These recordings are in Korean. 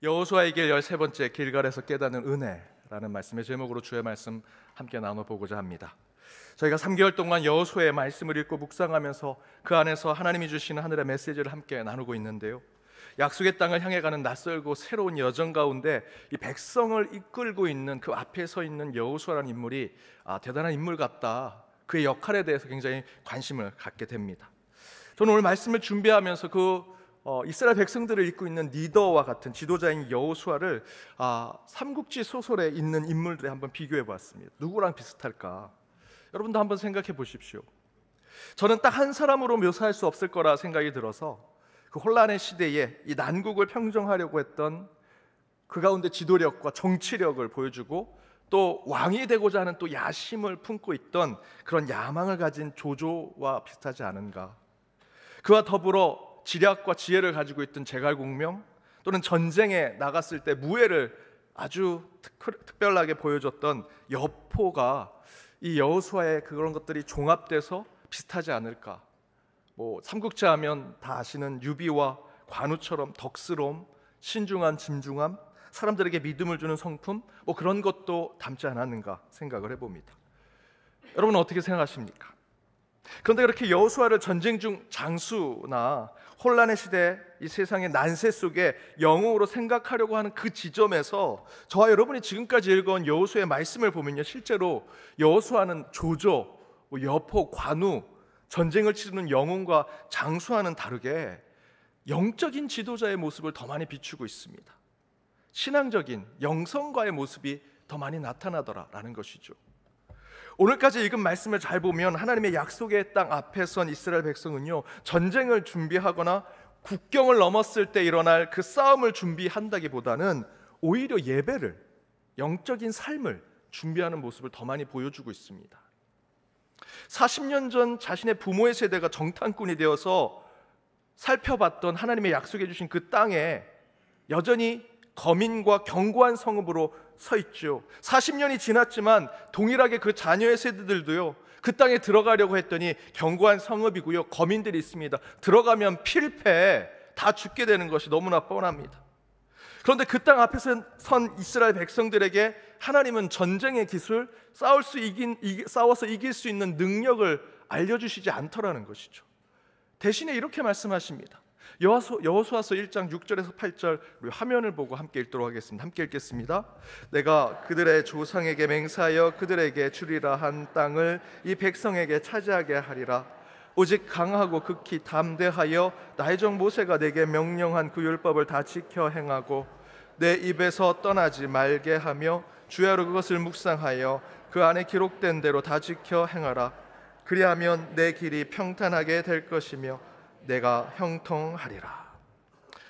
여호수아의 길 13번째 길갈에서 깨닫는 은혜라는 말씀의 제목으로 주의 말씀 함께 나눠보고자 합니다. 저희가 3개월 동안 여호수아의 말씀을 읽고 묵상하면서 그 안에서 하나님이 주시는 하늘의 메시지를 함께 나누고 있는데요, 약속의 땅을 향해 가는 낯설고 새로운 여정 가운데 이 백성을 이끌고 있는 그 앞에 서 있는 여호수아라는 인물이 대단한 인물 같다, 그의 역할에 대해서 굉장히 관심을 갖게 됩니다. 저는 오늘 말씀을 준비하면서 이스라엘 백성들을 이끌고 있는 리더와 같은 지도자인 여호수아를 삼국지 소설에 있는 인물들에 한번 비교해 보았습니다. 누구랑 비슷할까? 여러분도 한번 생각해 보십시오. 저는 딱 한 사람으로 묘사할 수 없을 거라 생각이 들어서 그 혼란의 시대에 이 난국을 평정하려고 했던 그 가운데 지도력과 정치력을 보여주고 또 왕이 되고자 하는 또 야심을 품고 있던 그런 야망을 가진 조조와 비슷하지 않은가. 그와 더불어 지략과 지혜를 가지고 있던 제갈공명, 또는 전쟁에 나갔을 때 무예를 아주 특별하게 보여줬던 여포가 이 여호수아의 그런 것들이 종합돼서 비슷하지 않을까. 삼국지 하면 다 아시는 유비와 관우처럼 덕스러움, 신중한 진중함, 사람들에게 믿음을 주는 성품, 그런 것도 닮지 않았는가 생각을 해봅니다. 여러분은 어떻게 생각하십니까? 그런데 그렇게 여호수아를 전쟁 중 장수나 혼란의 시대, 이 세상의 난세 속에 영웅으로 생각하려고 하는 그 지점에서 저와 여러분이 지금까지 읽어온 여호수아의 말씀을 보면요, 실제로 여호수아는 조조, 여포, 관우, 전쟁을 치르는 영웅과 장수와는 다르게 영적인 지도자의 모습을 더 많이 비추고 있습니다. 신앙적인 영성과의 모습이 더 많이 나타나더라라는 것이죠. 오늘까지 읽은 말씀을 잘 보면 하나님의 약속의 땅 앞에 선 이스라엘 백성은요, 전쟁을 준비하거나 국경을 넘었을 때 일어날 그 싸움을 준비한다기보다는 오히려 예배를, 영적인 삶을 준비하는 모습을 더 많이 보여주고 있습니다. 40년 전 자신의 부모의 세대가 정탐꾼이 되어서 살펴봤던 하나님의 약속해 주신 그 땅에 여전히 거민과 견고한 성읍으로 서 있죠. 40년이 지났지만 동일하게 그 자녀의 세대들도요, 그 땅에 들어가려고 했더니 견고한 성읍이고요, 거민들이 있습니다. 들어가면 필패, 다 죽게 되는 것이 너무나 뻔합니다. 그런데 그 땅 앞에 선 이스라엘 백성들에게 하나님은 전쟁의 기술, 싸워서 이길 수 있는 능력을 알려주시지 않더라는 것이죠. 대신에 이렇게 말씀하십니다. 여호수아서 1장 6절에서 8절 우리 화면을 보고 함께 읽도록 하겠습니다. 함께 읽겠습니다. 내가 그들의 조상에게 맹세하여 그들에게 주리라 한 땅을 이 백성에게 차지하게 하리라. 오직 강하고 극히 담대하여 나의 종 모세가 내게 명령한 그 율법을 다 지켜 행하고 내 입에서 떠나지 말게 하며 주야로 그것을 묵상하여 그 안에 기록된 대로 다 지켜 행하라. 그리하면 내 길이 평탄하게 될 것이며 내가 형통하리라.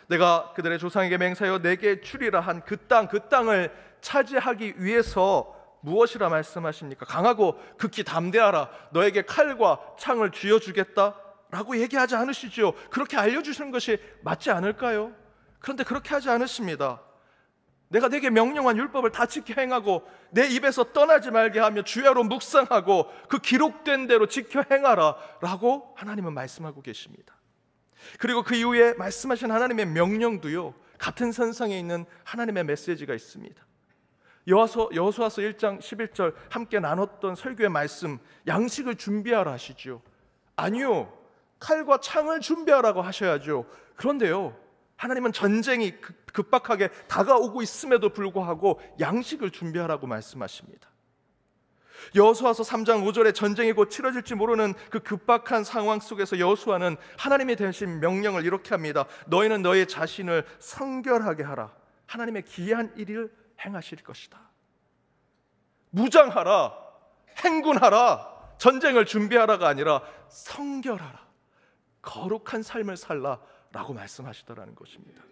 내가 그들의 조상에게 맹세하여 내게 주리라 한 그 땅을 차지하기 위해서 무엇이라 말씀하십니까? 강하고 극히 담대하라. 너에게 칼과 창을 쥐어주겠다 라고 얘기하지 않으시죠. 그렇게 알려주시는 것이 맞지 않을까요? 그런데 그렇게 하지 않으십니다. 내가 내게 명령한 율법을 다 지켜 행하고 내 입에서 떠나지 말게 하며 주야로 묵상하고 그 기록된 대로 지켜 행하라 라고 하나님은 말씀하고 계십니다. 그리고 그 이후에 말씀하신 하나님의 명령도요, 같은 선상에 있는 하나님의 메시지가 있습니다. 여호수아서 1장 11절 함께 나눴던 설교의 말씀, 양식을 준비하라 하시죠. 아니요, 칼과 창을 준비하라고 하셔야죠. 그런데요, 하나님은 전쟁이 급박하게 다가오고 있음에도 불구하고 양식을 준비하라고 말씀하십니다. 여호수아서 3장 5절에 전쟁이 곧 치러질지 모르는 그 급박한 상황 속에서 여호수아는 하나님이 대신 명령을 이렇게 합니다. 너희는 너희 자신을 성결하게 하라. 하나님의 기이한 일을 행하실 것이다. 무장하라, 행군하라, 전쟁을 준비하라가 아니라 성결하라, 거룩한 삶을 살라라고 말씀하시더라는 것입니다.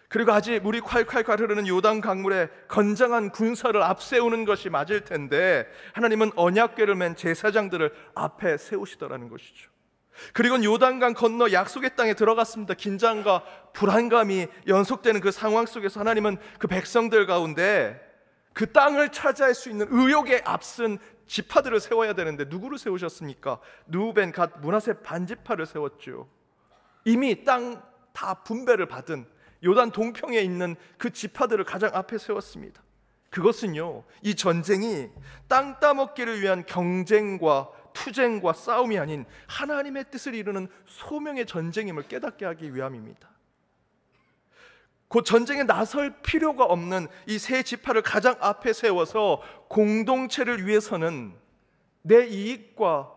그리고 아직 물이 콸콸콸 흐르는 요단 강물에 건장한 군사를 앞세우는 것이 맞을 텐데 하나님은 언약궤를 맨 제사장들을 앞에 세우시더라는 것이죠. 그리고 요단강 건너 약속의 땅에 들어갔습니다. 긴장과 불안감이 연속되는 그 상황 속에서 하나님은 그 백성들 가운데 그 땅을 차지할 수 있는 의욕에 앞선 지파들을 세워야 되는데 누구를 세우셨습니까? 르우벤, 갓, 므낫세 반지파를 세웠죠. 이미 땅 다 분배를 받은 요단 동평에 있는 그 지파들을 가장 앞에 세웠습니다. 그것은요, 이 전쟁이 땅 따먹기를 위한 경쟁과 투쟁과 싸움이 아닌 하나님의 뜻을 이루는 소명의 전쟁임을 깨닫게 하기 위함입니다. 곧 전쟁에 나설 필요가 없는 이 세 지파를 가장 앞에 세워서 공동체를 위해서는 내 이익과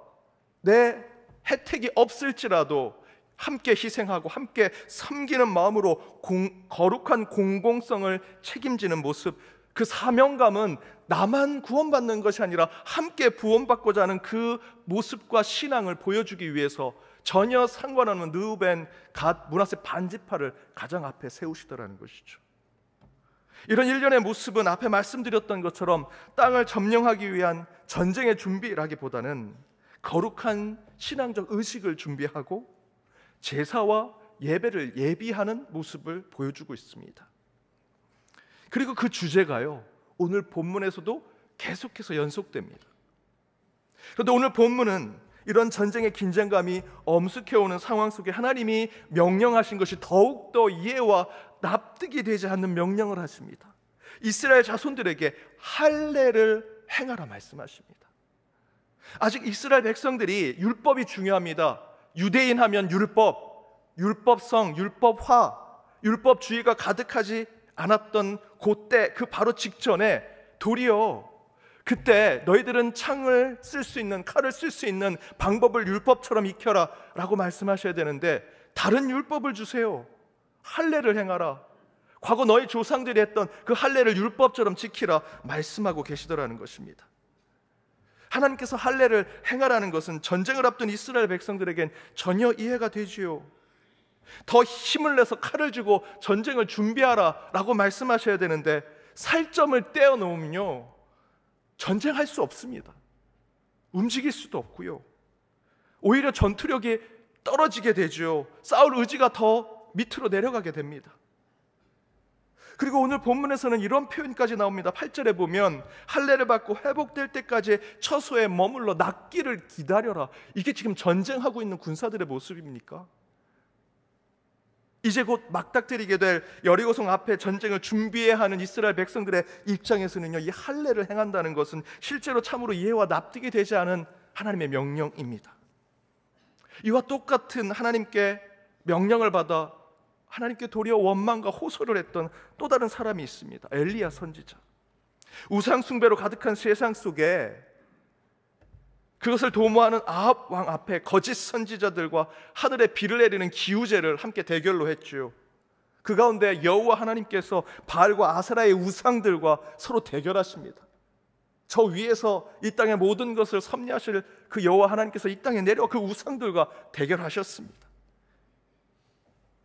내 혜택이 없을지라도 함께 희생하고 함께 섬기는 마음으로 거룩한 공공성을 책임지는 모습, 그 사명감은 나만 구원받는 것이 아니라 함께 구원받고자 하는 그 모습과 신앙을 보여주기 위해서 전혀 상관없는 르우벤, 갓, 므낫세 반지파를 가장 앞에 세우시더라는 것이죠. 이런 일련의 모습은 앞에 말씀드렸던 것처럼 땅을 점령하기 위한 전쟁의 준비라기보다는 거룩한 신앙적 의식을 준비하고 제사와 예배를 예비하는 모습을 보여주고 있습니다. 그리고 그 주제가요, 오늘 본문에서도 계속해서 연속됩니다. 그런데 오늘 본문은 이런 전쟁의 긴장감이 엄습해오는 상황 속에 하나님이 명령하신 것이 더욱더 이해와 납득이 되지 않는 명령을 하십니다. 이스라엘 자손들에게 할례를 행하라 말씀하십니다. 아직 이스라엘 백성들이 율법이 중요합니다. 유대인 하면 율법, 율법성, 율법화, 율법주의가 가득하지 않았던 그때, 그 바로 직전에 도리어 그때 너희들은 창을 쓸 수 있는, 칼을 쓸 수 있는 방법을 율법처럼 익혀라 라고 말씀하셔야 되는데 다른 율법을 주세요. 할례를 행하라. 과거 너희 조상들이 했던 그 할례를 율법처럼 지키라 말씀하고 계시더라는 것입니다. 하나님께서 할례를 행하라는 것은 전쟁을 앞둔 이스라엘 백성들에겐 전혀 이해가 되지요. 더 힘을 내서 칼을 쥐고 전쟁을 준비하라 라고 말씀하셔야 되는데 살점을 떼어 놓으면요, 전쟁할 수 없습니다. 움직일 수도 없고요. 오히려 전투력이 떨어지게 되죠. 싸울 의지가 더 밑으로 내려가게 됩니다. 그리고 오늘 본문에서는 이런 표현까지 나옵니다. 8절에 보면 할례를 받고 회복될 때까지 처소에 머물러 낫기를 기다려라. 이게 지금 전쟁하고 있는 군사들의 모습입니까? 이제 곧 막닥뜨리게 될 여리고성 앞에 전쟁을 준비해야 하는 이스라엘 백성들의 입장에서는요, 이 할례를 행한다는 것은 실제로 참으로 이해와 납득이 되지 않은 하나님의 명령입니다. 이와 똑같은 하나님께 명령을 받아 하나님께 도리어 원망과 호소를 했던 또 다른 사람이 있습니다. 엘리야 선지자. 우상 숭배로 가득한 세상 속에 그것을 도모하는 아합 왕 앞에 거짓 선지자들과 하늘에 비를 내리는 기우제를 함께 대결로 했죠. 그 가운데 여호와 하나님께서 바알과 아세라의 우상들과 서로 대결하십니다. 저 위에서 이 땅의 모든 것을 섭리하실 그 여호와 하나님께서 이 땅에 내려와 그 우상들과 대결하셨습니다.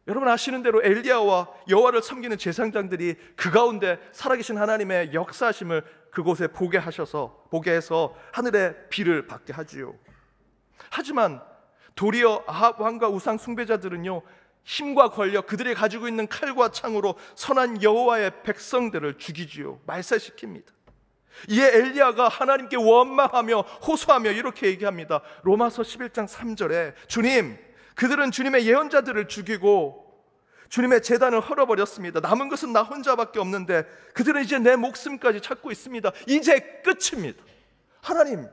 여러분 아시는 대로 엘리야와 여호와를 섬기는 제사장들이 그 가운데 살아계신 하나님의 역사하심을 그곳에 보게 해서 하늘에 비를 받게 하지요. 하지만 도리어 아합 왕과 우상 숭배자들은요, 힘과 권력, 그들이 가지고 있는 칼과 창으로 선한 여호와의 백성들을 죽이지요. 말살시킵니다. 이에 엘리야가 하나님께 원망하며 호소하며 이렇게 얘기합니다. 로마서 11장 3절에 주님, 그들은 주님의 예언자들을 죽이고 주님의 제단을 헐어버렸습니다. 남은 것은 나 혼자밖에 없는데 그들은 이제 내 목숨까지 찾고 있습니다. 이제 끝입니다. 하나님,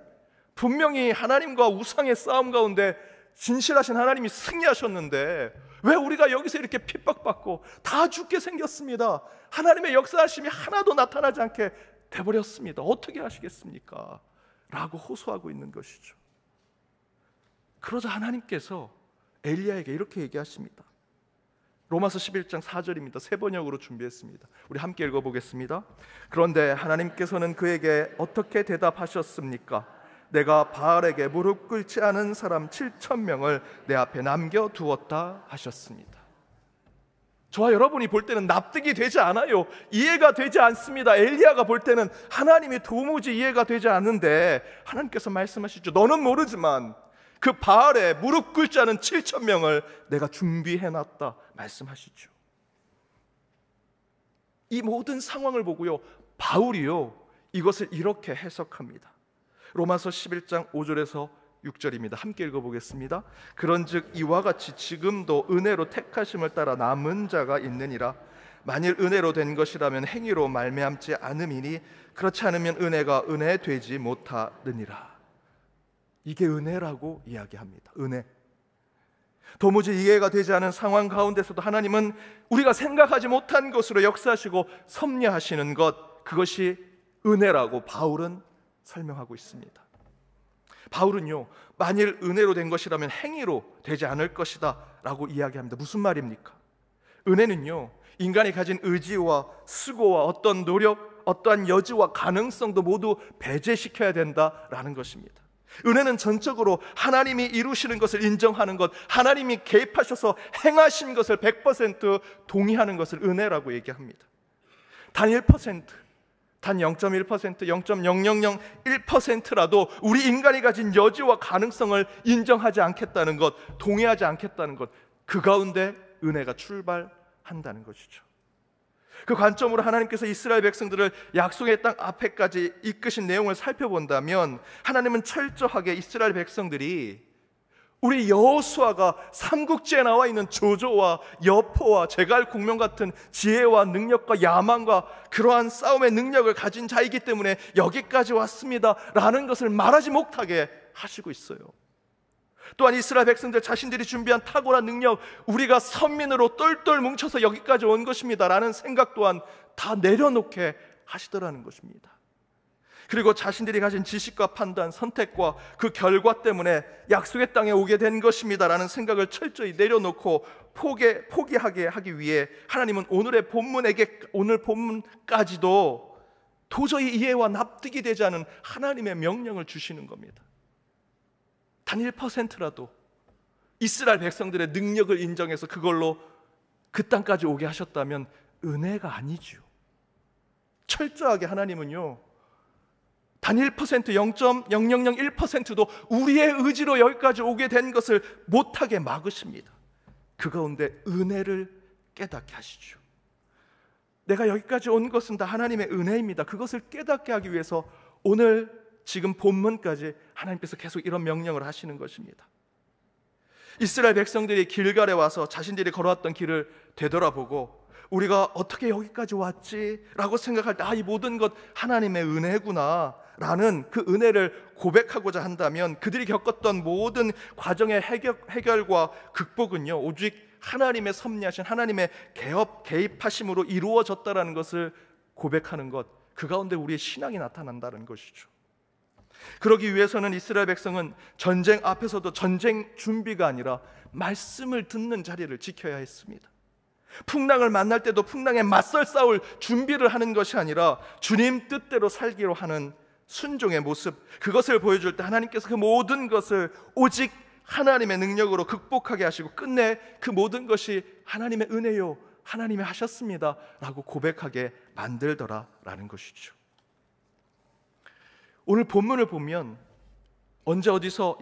분명히 하나님과 우상의 싸움 가운데 진실하신 하나님이 승리하셨는데 왜 우리가 여기서 이렇게 핍박받고 다 죽게 생겼습니다. 하나님의 역사하심이 하나도 나타나지 않게 돼버렸습니다. 어떻게 하시겠습니까? 라고 호소하고 있는 것이죠. 그러자 하나님께서 엘리야에게 이렇게 얘기하십니다. 로마서 11장 4절입니다. 세 번역으로 준비했습니다. 우리 함께 읽어보겠습니다. 그런데 하나님께서는 그에게 어떻게 대답하셨습니까? 내가 바알에게 무릎 꿇지 않은 사람 7,000명을 내 앞에 남겨두었다 하셨습니다. 저와 여러분이 볼 때는 납득이 되지 않아요. 이해가 되지 않습니다. 엘리야가 볼 때는 하나님이 도무지 이해가 되지 않는데 하나님께서 말씀하시죠. 너는 모르지만 그 바알에 무릎 꿇지 않은 7,000명을 내가 준비해놨다 말씀하시죠. 이 모든 상황을 보고요, 바울이요 이것을 이렇게 해석합니다. 로마서 11장 5절에서 6절입니다. 함께 읽어보겠습니다. 그런즉 이와 같이 지금도 은혜로 택하심을 따라 남은 자가 있느니라. 만일 은혜로 된 것이라면 행위로 말미암지 않음이니 그렇지 않으면 은혜가 은혜 되지 못하느니라. 이게 은혜라고 이야기합니다. 은혜. 도무지 이해가 되지 않은 상황 가운데서도 하나님은 우리가 생각하지 못한 것으로 역사하시고 섭리하시는 것, 그것이 은혜라고 바울은 설명하고 있습니다. 바울은요, 만일 은혜로 된 것이라면 행위로 되지 않을 것이다 라고 이야기합니다. 무슨 말입니까? 은혜는요, 인간이 가진 의지와 수고와 어떤 노력, 어떠한 여지와 가능성도 모두 배제시켜야 된다라는 것입니다. 은혜는 전적으로 하나님이 이루시는 것을 인정하는 것, 하나님이 개입하셔서 행하신 것을 100% 동의하는 것을 은혜라고 얘기합니다. 단 1%, 단 0.1%, 0.0001%라도 우리 인간이 가진 여지와 가능성을 인정하지 않겠다는 것, 동의하지 않겠다는 것, 그 가운데 은혜가 출발한다는 것이죠. 그 관점으로 하나님께서 이스라엘 백성들을 약속의 땅 앞에까지 이끄신 내용을 살펴본다면, 하나님은 철저하게 이스라엘 백성들이 우리 여호수아가 삼국지에 나와 있는 조조와 여포와 제갈공명 같은 지혜와 능력과 야망과 그러한 싸움의 능력을 가진 자이기 때문에 여기까지 왔습니다 라는 것을 말하지 못하게 하시고 있어요. 또한 이스라엘 백성들 자신들이 준비한 탁월한 능력, 우리가 선민으로 똘똘 뭉쳐서 여기까지 온 것입니다 라는 생각 또한 다 내려놓게 하시더라는 것입니다. 그리고 자신들이 가진 지식과 판단, 선택과 그 결과 때문에 약속의 땅에 오게 된 것입니다 라는 생각을 철저히 내려놓고 포기하게 하기 위해 하나님은 오늘 본문까지도 도저히 이해와 납득이 되지 않은 하나님의 명령을 주시는 겁니다. 단 1%라도 이스라엘 백성들의 능력을 인정해서 그걸로 그 땅까지 오게 하셨다면 은혜가 아니죠. 철저하게 하나님은요, 단 1%, 0.0001%도 우리의 의지로 여기까지 오게 된 것을 못하게 막으십니다. 그 가운데 은혜를 깨닫게 하시죠. 내가 여기까지 온 것은 다 하나님의 은혜입니다. 그것을 깨닫게 하기 위해서 오늘 지금 본문까지 하나님께서 계속 이런 명령을 하시는 것입니다. 이스라엘 백성들이 길갈에 와서 자신들이 걸어왔던 길을 되돌아보고 우리가 어떻게 여기까지 왔지? 라고 생각할 때 이 모든 것 하나님의 은혜구나 라는 그 은혜를 고백하고자 한다면, 그들이 겪었던 모든 과정의 해결과 극복은요, 오직 하나님의 섭리하신 하나님의 개입하심으로 이루어졌다라는 것을 고백하는 것, 그 가운데 우리의 신앙이 나타난다는 것이죠. 그러기 위해서는 이스라엘 백성은 전쟁 앞에서도 전쟁 준비가 아니라 말씀을 듣는 자리를 지켜야 했습니다. 풍랑을 만날 때도 풍랑에 맞설 싸울 준비를 하는 것이 아니라 주님 뜻대로 살기로 하는 순종의 모습, 그것을 보여줄 때 하나님께서 그 모든 것을 오직 하나님의 능력으로 극복하게 하시고 끝내 그 모든 것이 하나님의 은혜요, 하나님이 하셨습니다 라고 고백하게 만들더라라는 것이죠. 오늘 본문을 보면 언제 어디서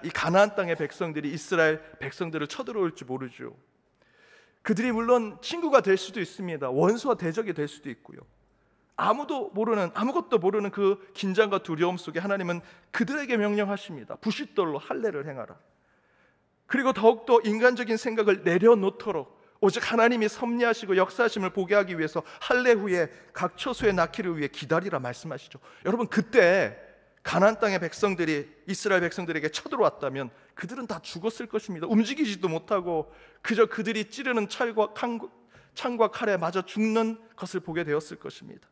이 가나안 땅의 백성들이 이스라엘 백성들을 쳐들어올지 모르죠. 그들이 물론 친구가 될 수도 있습니다. 원수와 대적이 될 수도 있고요. 아무것도 모르는 그 긴장과 두려움 속에 하나님은 그들에게 명령하십니다. 부싯돌로 할례를 행하라. 그리고 더욱더 인간적인 생각을 내려놓도록 오직 하나님이 섭리하시고 역사하심을 보게 하기 위해서 할례 후에 각 처소에 낳기를 위해 기다리라 말씀하시죠. 여러분, 그때 가나안 땅의 백성들이 이스라엘 백성들에게 쳐들어왔다면 그들은 다 죽었을 것입니다. 움직이지도 못하고 그저 그들이 찌르는 창과 칼에 맞아 죽는 것을 보게 되었을 것입니다.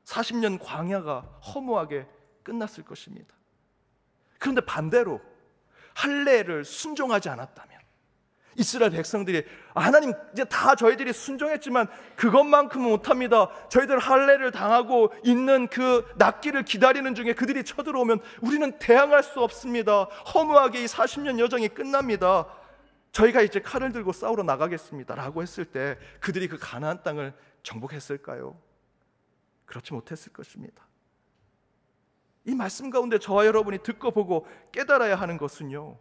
40년 광야가 허무하게 끝났을 것입니다. 그런데 반대로 할례를 순종하지 않았다면, 이스라엘 백성들이 하나님 이제 다 저희들이 순종했지만 그것만큼은 못합니다, 저희들 할례를 당하고 있는 그 낫기를 기다리는 중에 그들이 쳐들어오면 우리는 대항할 수 없습니다, 허무하게 이 40년 여정이 끝납니다, 저희가 이제 칼을 들고 싸우러 나가겠습니다 라고 했을 때 그들이 그 가나안 땅을 정복했을까요? 그렇지 못했을 것입니다. 이 말씀 가운데 저와 여러분이 듣고 보고 깨달아야 하는 것은요,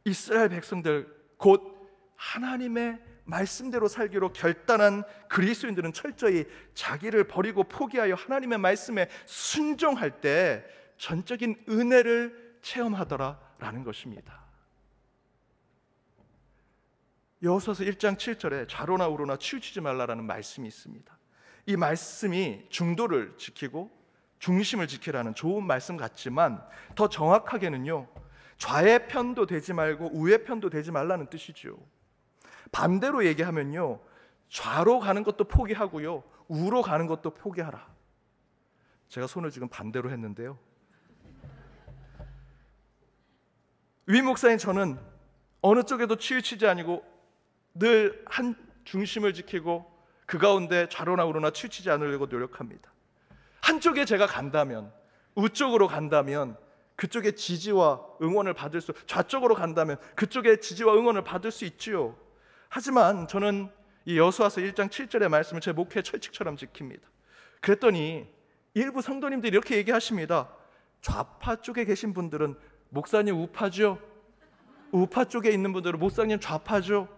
이스라엘 백성들 곧 하나님의 말씀대로 살기로 결단한 그리스도인들은 철저히 자기를 버리고 포기하여 하나님의 말씀에 순종할 때 전적인 은혜를 체험하더라 라는 것입니다. 여호수아서 1장 7절에 좌로나 우로나 치우치지 말라라는 말씀이 있습니다. 이 말씀이 중도를 지키고 중심을 지키라는 좋은 말씀 같지만 더 정확하게는요, 좌의 편도 되지 말고 우의 편도 되지 말라는 뜻이죠. 반대로 얘기하면요, 좌로 가는 것도 포기하고요, 우로 가는 것도 포기하라. 제가 손을 지금 반대로 했는데요, 위 목사인 저는 어느 쪽에도 치우치지 아니고 늘 한 중심을 지키고 그 가운데 좌로나 우로나 치우치지 않으려고 노력합니다. 한쪽에 제가 간다면, 우쪽으로 간다면 그쪽의 지지와 응원을 받을 수, 좌쪽으로 간다면 그쪽의 지지와 응원을 받을 수 있지요. 하지만 저는 이 여호수아서 1장 7절의 말씀을 제 목회 철칙처럼 지킵니다. 그랬더니 일부 성도님들이 이렇게 얘기하십니다. 좌파 쪽에 계신 분들은 목사님 우파죠? 우파 쪽에 있는 분들은 목사님 좌파죠?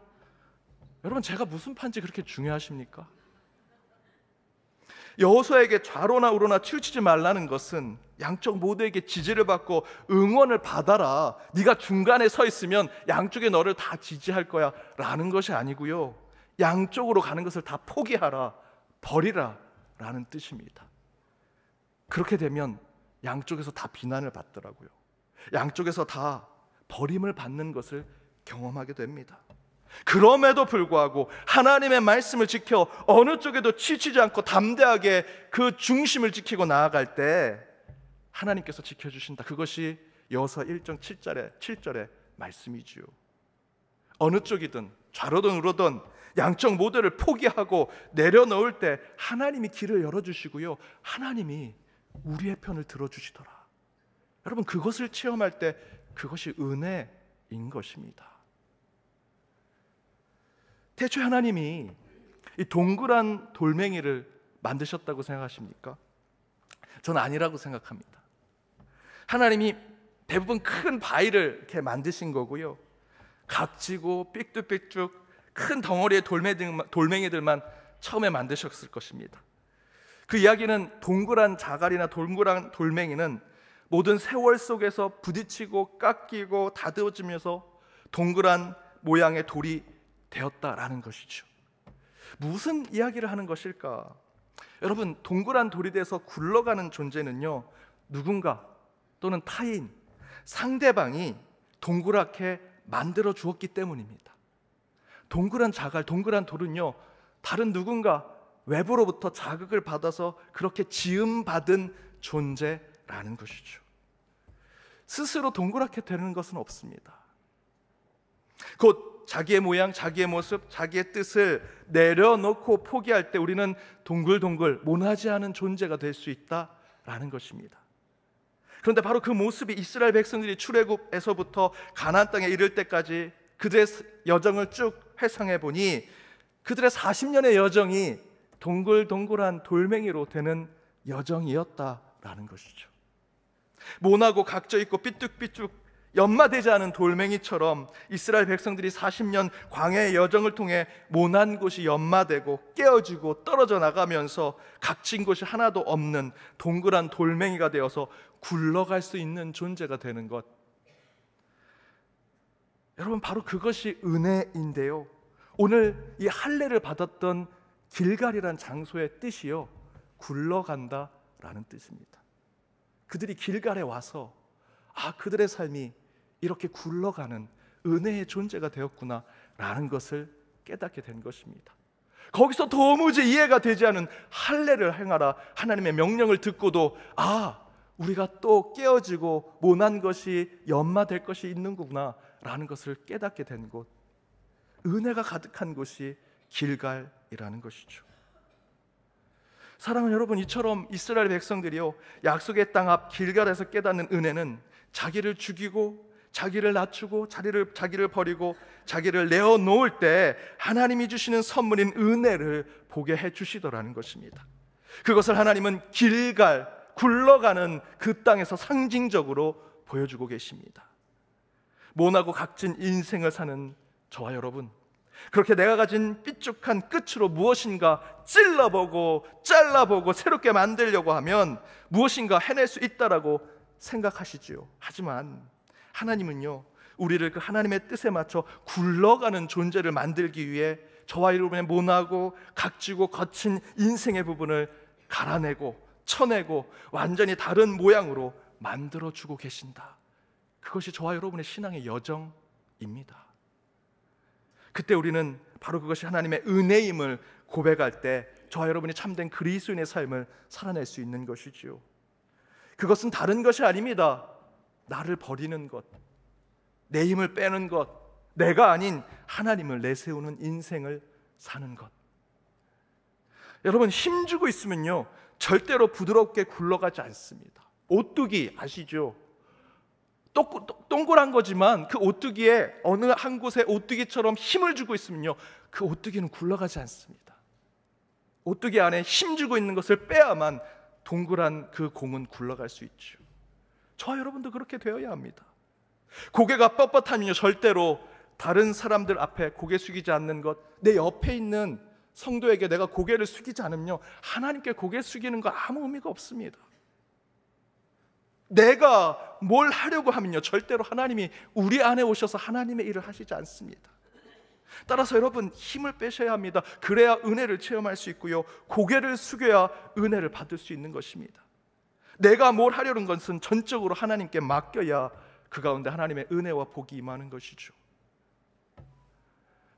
여러분, 제가 무슨 파인지 그렇게 중요하십니까? 여호수아에게 좌로나 우로나 치우치지 말라는 것은 양쪽 모두에게 지지를 받고 응원을 받아라, 네가 중간에 서 있으면 양쪽에 너를 다 지지할 거야 라는 것이 아니고요, 양쪽으로 가는 것을 다 포기하라, 버리라 라는 뜻입니다. 그렇게 되면 양쪽에서 다 비난을 받더라고요. 양쪽에서 다 버림을 받는 것을 경험하게 됩니다. 그럼에도 불구하고 하나님의 말씀을 지켜 어느 쪽에도 치치지 않고 담대하게 그 중심을 지키고 나아갈 때 하나님께서 지켜주신다. 그것이 여호수아 1장 7절의 말씀이지요. 어느 쪽이든 좌로든 우로든 양쪽 모두를 포기하고 내려놓을 때 하나님이 길을 열어주시고요, 하나님이 우리의 편을 들어주시더라. 여러분, 그것을 체험할 때 그것이 은혜인 것입니다. 대체 하나님이 이 동그란 돌멩이를 만드셨다고 생각하십니까? 저는 아니라고 생각합니다. 하나님이 대부분 큰 바위를 이렇게 만드신 거고요, 각지고 삐뚤삐뚤 큰 덩어리의 돌멩이들만 처음에 만드셨을 것입니다. 그 이야기는 동그란 자갈이나 동그란 돌멩이는 모든 세월 속에서 부딪히고 깎이고 다듬어지면서 동그란 모양의 돌이 되었다라는 것이죠. 무슨 이야기를 하는 것일까? 여러분, 동그란 돌이 돼서 굴러가는 존재는요, 누군가 또는 타인, 상대방이 동그랗게 만들어 주었기 때문입니다. 동그란 자갈, 동그란 돌은요, 다른 누군가 외부로부터 자극을 받아서 그렇게 지음받은 존재라는 것이죠. 스스로 동그랗게 되는 것은 없습니다. 곧 자기의 모양, 자기의 모습, 자기의 뜻을 내려놓고 포기할 때 우리는 동글동글 모나지 않은 존재가 될 수 있다라는 것입니다. 그런데 바로 그 모습이 이스라엘 백성들이 출애굽에서부터 가나안 땅에 이를 때까지 그들의 여정을 쭉 회상해 보니 그들의 40년의 여정이 동글동글한 돌멩이로 되는 여정이었다라는 것이죠. 모나고 각져 있고 삐뚤삐뚤 연마되지 않은 돌멩이처럼 이스라엘 백성들이 40년 광야의 여정을 통해 모난 곳이 연마되고 깨어지고 떨어져 나가면서 각진 곳이 하나도 없는 동그란 돌멩이가 되어서 굴러갈 수 있는 존재가 되는 것, 여러분, 바로 그것이 은혜인데요, 오늘 이 할례를 받았던 길갈이란 장소의 뜻이요, 굴러간다라는 뜻입니다. 그들이 길갈에 와서 그들의 삶이 이렇게 굴러가는 은혜의 존재가 되었구나 라는 것을 깨닫게 된 것입니다. 거기서 도무지 이해가 되지 않은 할례를 행하라 하나님의 명령을 듣고도 우리가 또 깨어지고 모난 것이 연마될 것이 있는구나 라는 것을 깨닫게 된 곳, 은혜가 가득한 곳이 길갈이라는 것이죠. 사랑하는 여러분, 이처럼 이스라엘 백성들이요, 약속의 땅 앞 길갈에서 깨닫는 은혜는 자기를 죽이고 자기를 낮추고 자기를 버리고 자기를 내어놓을 때 하나님이 주시는 선물인 은혜를 보게 해주시더라는 것입니다. 그것을 하나님은 길갈, 굴러가는 그 땅에서 상징적으로 보여주고 계십니다. 모나고 각진 인생을 사는 저와 여러분, 그렇게 내가 가진 삐죽한 끝으로 무엇인가 찔러보고 잘라보고 새롭게 만들려고 하면 무엇인가 해낼 수 있다라고 생각하시지요. 하지만 하나님은요, 우리를 그 하나님의 뜻에 맞춰 굴러가는 존재를 만들기 위해 저와 여러분의 모나고 각지고 거친 인생의 부분을 갈아내고 쳐내고 완전히 다른 모양으로 만들어주고 계신다. 그것이 저와 여러분의 신앙의 여정입니다. 그때 우리는 바로 그것이 하나님의 은혜임을 고백할 때 저와 여러분이 참된 그리스도인의 삶을 살아낼 수 있는 것이지요. 그것은 다른 것이 아닙니다. 나를 버리는 것, 내 힘을 빼는 것, 내가 아닌 하나님을 내세우는 인생을 사는 것. 여러분, 힘주고 있으면요 절대로 부드럽게 굴러가지 않습니다. 오뚜기 아시죠? 동그란 거지만 그 오뚜기에 어느 한 곳에 오뚜기처럼 힘을 주고 있으면요 그 오뚜기는 굴러가지 않습니다. 오뚜기 안에 힘주고 있는 것을 빼야만 동그란 그 공은 굴러갈 수 있죠. 저와 여러분도 그렇게 되어야 합니다. 고개가 뻣뻣하면요 절대로 다른 사람들 앞에 고개 숙이지 않는 것, 내 옆에 있는 성도에게 내가 고개를 숙이지 않으면요 하나님께 고개 숙이는 거 아무 의미가 없습니다. 내가 뭘 하려고 하면요 절대로 하나님이 우리 안에 오셔서 하나님의 일을 하시지 않습니다. 따라서 여러분, 힘을 빼셔야 합니다. 그래야 은혜를 체험할 수 있고요, 고개를 숙여야 은혜를 받을 수 있는 것입니다. 내가 뭘 하려는 것은 전적으로 하나님께 맡겨야 그 가운데 하나님의 은혜와 복이 임하는 것이죠.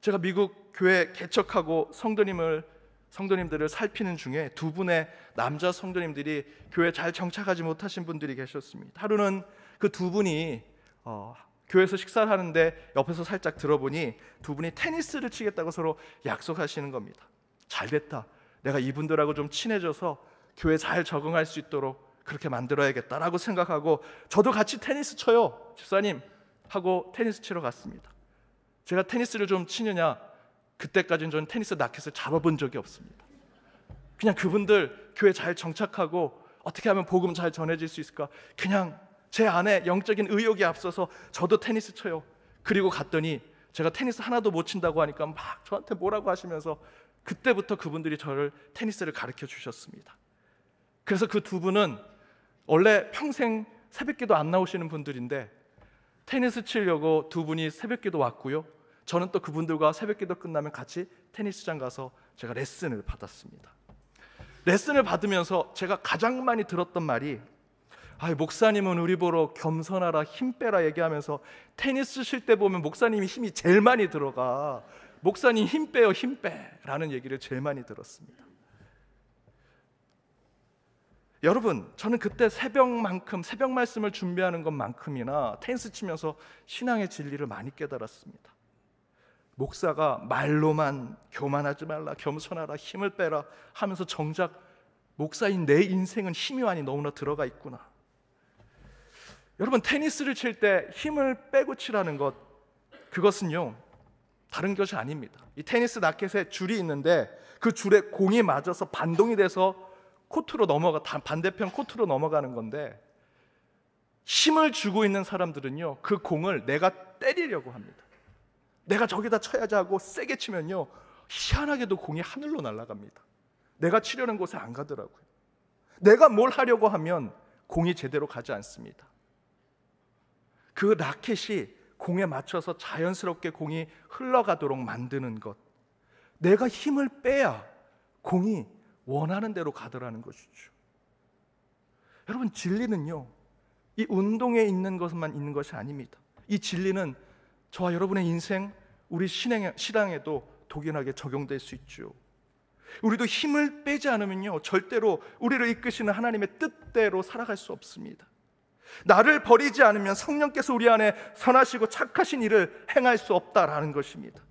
제가 미국 교회 개척하고 성도님들을 살피는 중에 두 분의 남자 성도님들이 교회에 잘 정착하지 못하신 분들이 계셨습니다. 하루는 그 두 분이 교회에서 식사를 하는데 옆에서 살짝 들어보니 두 분이 테니스를 치겠다고 서로 약속하시는 겁니다. 잘됐다, 내가 이분들하고 좀 친해져서 교회에 잘 적응할 수 있도록 그렇게 만들어야겠다라고 생각하고 저도 같이 테니스 쳐요 집사님 하고 테니스 치러 갔습니다. 제가 테니스를 좀 치느냐, 그때까지는 저는 테니스 라켓을 잡아본 적이 없습니다. 그냥 그분들 교회 잘 정착하고 어떻게 하면 복음 잘 전해질 수 있을까, 그냥 제 안에 영적인 의욕이 앞서서 저도 테니스 쳐요. 그리고 갔더니 제가 테니스 하나도 못 친다고 하니까 막 저한테 뭐라고 하시면서 그때부터 그분들이 저를 테니스를 가르쳐 주셨습니다. 그래서 그 두 분은 원래 평생 새벽기도 안 나오시는 분들인데 테니스 치려고 두 분이 새벽기도 왔고요, 저는 또 그분들과 새벽기도 끝나면 같이 테니스장 가서 제가 레슨을 받았습니다. 레슨을 받으면서 제가 가장 많이 들었던 말이, 목사님은 우리 보러 겸손하라, 힘 빼라 얘기하면서 테니스 칠 때 보면 목사님이 힘이 제일 많이 들어가, 목사님 힘 빼요, 힘 빼 라는 얘기를 제일 많이 들었습니다. 여러분, 저는 그때 새벽 말씀을 준비하는 것만큼이나 테니스 치면서 신앙의 진리를 많이 깨달았습니다. 목사가 말로만 교만하지 말라, 겸손하라, 힘을 빼라 하면서 정작 목사인 내 인생은 힘이 많이 너무나 들어가 있구나. 여러분, 테니스를 칠 때 힘을 빼고 치라는 것, 그것은요 다른 것이 아닙니다. 이 테니스 라켓에 줄이 있는데 그 줄에 공이 맞아서 반동이 돼서 코트로 반대편 코트로 넘어가는 건데, 힘을 주고 있는 사람들은요 그 공을 내가 때리려고 합니다. 내가 저기다 쳐야지 하고 세게 치면요 희한하게도 공이 하늘로 날아갑니다. 내가 치려는 곳에 안 가더라고요. 내가 뭘 하려고 하면 공이 제대로 가지 않습니다. 그 라켓이 공에 맞춰서 자연스럽게 공이 흘러가도록 만드는 것, 내가 힘을 빼야 공이 원하는 대로 가더라는 것이죠. 여러분, 진리는요 이 운동에 있는 것만 있는 것이 아닙니다. 이 진리는 저와 여러분의 인생, 우리 신앙에도 독연하게 적용될 수 있죠. 우리도 힘을 빼지 않으면요 절대로 우리를 이끄시는 하나님의 뜻대로 살아갈 수 없습니다. 나를 버리지 않으면 성령께서 우리 안에 선하시고 착하신 일을 행할 수 없다라는 것입니다.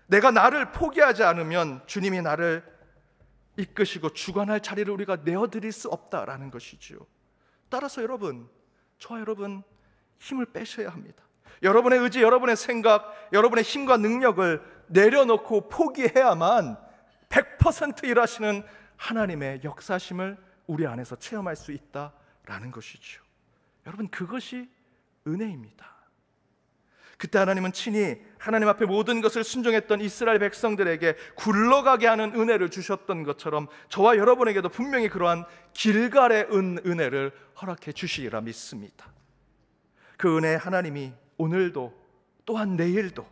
내가 나를 포기하지 않으면 주님이 나를 이끄시고 주관할 자리를 우리가 내어드릴 수 없다라는 것이지요. 따라서 여러분, 저와 여러분 힘을 빼셔야 합니다. 여러분의 의지, 여러분의 생각, 여러분의 힘과 능력을 내려놓고 포기해야만 100% 일하시는 하나님의 역사심을 우리 안에서 체험할 수 있다라는 것이죠. 여러분, 그것이 은혜입니다. 그때 하나님은 친히 하나님 앞에 모든 것을 순종했던 이스라엘 백성들에게 굴러가게 하는 은혜를 주셨던 것처럼 저와 여러분에게도 분명히 그러한 길갈의 은혜를 허락해 주시리라 믿습니다. 그 은혜의 하나님이 오늘도 또한 내일도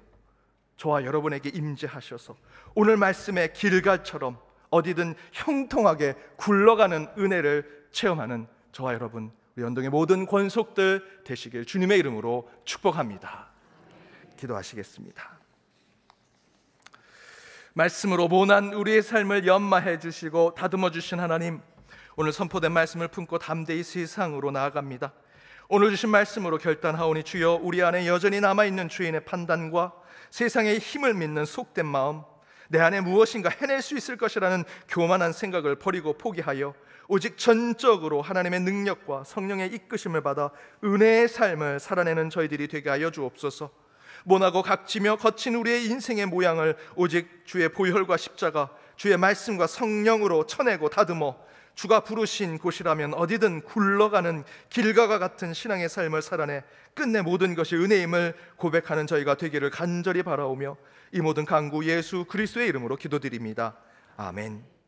저와 여러분에게 임재하셔서 오늘 말씀의 길갈처럼 어디든 형통하게 굴러가는 은혜를 체험하는 저와 여러분, 우리 연동의 모든 권속들 되시길 주님의 이름으로 축복합니다. 기도하시겠습니다. 말씀으로 모난 우리의 삶을 연마해 주시고 다듬어 주신 하나님, 오늘 선포된 말씀을 품고 담대히 세상으로 나아갑니다. 오늘 주신 말씀으로 결단하오니 주여, 우리 안에 여전히 남아있는 주인의 판단과 세상의 힘을 믿는 속된 마음, 내 안에 무엇인가 해낼 수 있을 것이라는 교만한 생각을 버리고 포기하여 오직 전적으로 하나님의 능력과 성령의 이끄심을 받아 은혜의 삶을 살아내는 저희들이 되게 하여 주옵소서. 모나고 각지며 거친 우리의 인생의 모양을 오직 주의 보혈과 십자가, 주의 말씀과 성령으로 쳐내고 다듬어 주가 부르신 곳이라면 어디든 굴러가는 길가와 같은 신앙의 삶을 살아내 끝내 모든 것이 은혜임을 고백하는 저희가 되기를 간절히 바라오며 이 모든 간구 예수 그리스도의 이름으로 기도드립니다. 아멘.